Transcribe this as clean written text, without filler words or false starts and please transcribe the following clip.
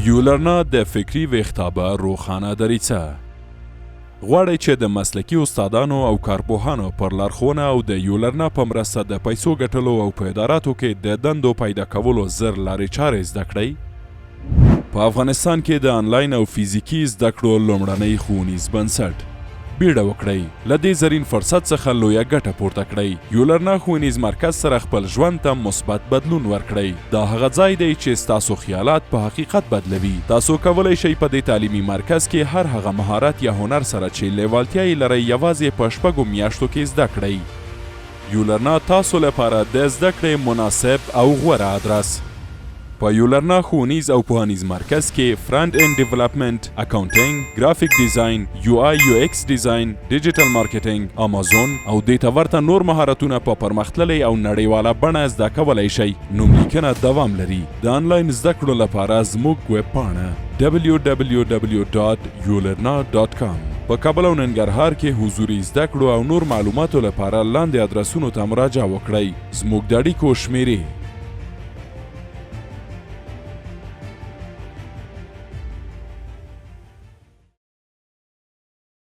یولرنا د فکري ویښتابه روښانه دریڅه. غواړئ چې د مسلکي استادانو او کارپوهانو پر لارښوونه او د یولرنا په مرسته د پیسو ګټلو او په اداراتو کې د دندو پیدا کولو زر لارې چارې زده کړئ؟ په افغانستان کې د آنلاین او فزیکي زده کړو لومړنی ښوونیز بنسټ. بیړه وکړئ، له دې زرین فرصت څخه لویه ګټه پورته کړئ. یولرنا ښوونیز مرکز سره خپل ژوند ته مثبت بدلون ورکړئ. دا هغه ځای دی چې ستاسو خیالات په حقیقت بدلوي. تاسو کولی شئ په دې تعلیمي مرکز کې هر هغه مهارت یا هنر سره چې لیوالتیا یې لرئ یوازې په 6 میاشتو کې زده کړئ. یولرنا تاسو لپاره د زده کړې مناسب او غوره ادرس. په یولرنا ښوونیز او پوهنیز مرکز کې فرنٹ اینڈ ډیولپمنٹ، اکاونټینګ، ګرافیک ډیزاین، یو آی یو ایکس ډیزاین، ډیجیټل مارکیټینګ، امازون او دې ته ورته نور مهارتونه په پرمختللې او نړیواله بڼه زده کولی شئ. نوملیکنه دوام لري. د آنلاین زده کړو لپاره زموږ ویب پاڼه www.ulearna.com. په کابل او ننګرهار کې حضوري زده کړو او نور معلوماتو لپاره لاندې ادرسونو ته مراجعه وکړئ. زموږ د اړیکو شمیرې